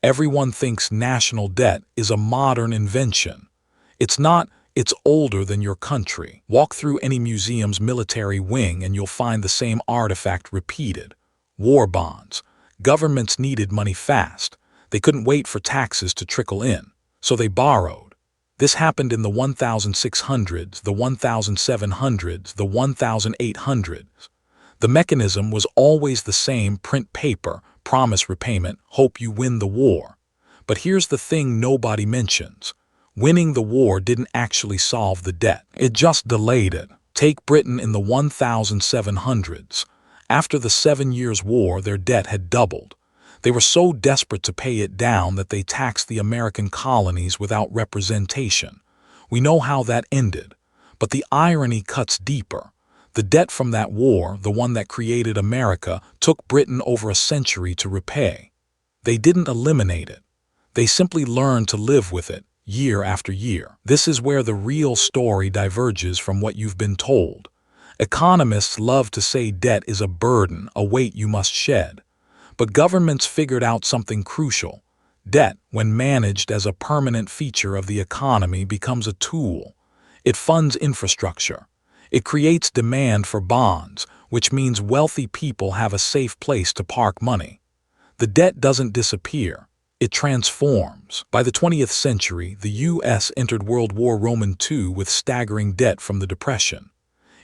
Everyone thinks national debt is a modern invention. It's not. It's older than your country. Walk through any museum's military wing and you'll find the same artifact repeated. War bonds. Governments needed money fast. They couldn't wait for taxes to trickle in, so they borrowed. This happened in the 1600s, the 1700s, the 1800s. The mechanism was always the same: print paper, promise repayment, hope you win the war. But here's the thing nobody mentions. Winning the war didn't actually solve the debt. It just delayed it. Take Britain in the 1700s. After the 7 Years' War, their debt had doubled. They were so desperate to pay it down that they taxed the American colonies without representation. We know how that ended. But the irony cuts deeper. The debt from that war, the one that created America, took Britain over a century to repay. They didn't eliminate it. They simply learned to live with it, year after year. This is where the real story diverges from what you've been told. Economists love to say debt is a burden, a weight you must shed. But governments figured out something crucial. Debt, when managed as a permanent feature of the economy, becomes a tool. It funds infrastructure. It creates demand for bonds, which means wealthy people have a safe place to park money. The debt doesn't disappear. It transforms. By the 20th century, the U.S. entered World War II with staggering debt from the Depression.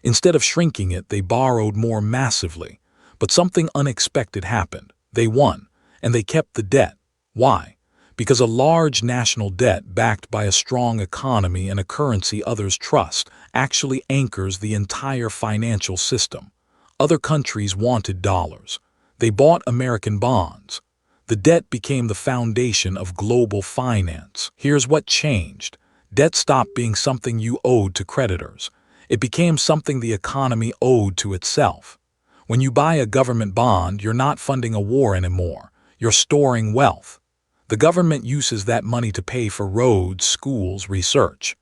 Instead of shrinking it, they borrowed more massively. But something unexpected happened. They won, and they kept the debt. Why? Because a large national debt backed by a strong economy and a currency others trust actually anchors the entire financial system. Other countries wanted dollars. They bought American bonds. The debt became the foundation of global finance. Here's what changed. Debt stopped being something you owed to creditors. It became something the economy owed to itself. When you buy a government bond, you're not funding a war anymore. You're storing wealth. The government uses that money to pay for roads, schools, research.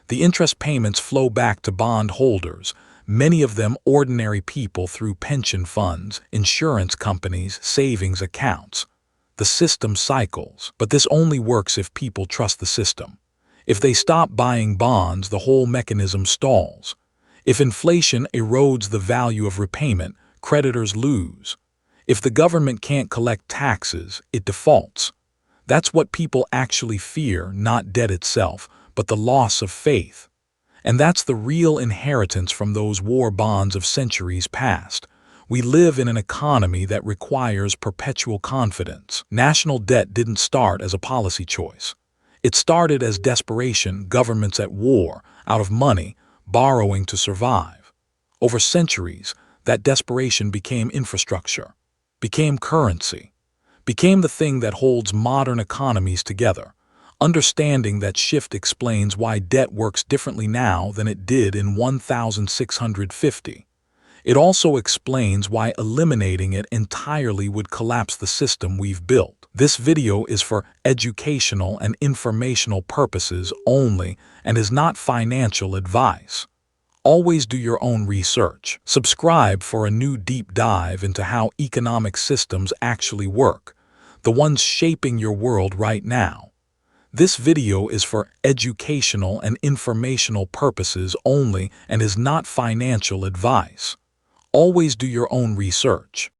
The interest payments flow back to bond holders, many of them ordinary people, through pension funds, insurance companies, savings accounts. The system cycles, but this only works if people trust the system. If they stop buying bonds, the whole mechanism stalls. If inflation erodes the value of repayment, creditors lose. If the government can't collect taxes, it defaults. That's what people actually fear, not debt itself, but the loss of faith. And that's the real inheritance from those war bonds of centuries past. We live in an economy that requires perpetual confidence. National debt didn't start as a policy choice. It started as desperation, governments at war, out of money, borrowing to survive. Over centuries, that desperation became infrastructure, became currency, became the thing that holds modern economies together. Understanding that shift explains why debt works differently now than it did in 1650. It also explains why eliminating it entirely would collapse the system we've built. This video is for educational and informational purposes only and is not financial advice. Always do your own research. Subscribe for a new deep dive into how economic systems actually work, the ones shaping your world right now. This video is for educational and informational purposes only and is not financial advice. Always do your own research.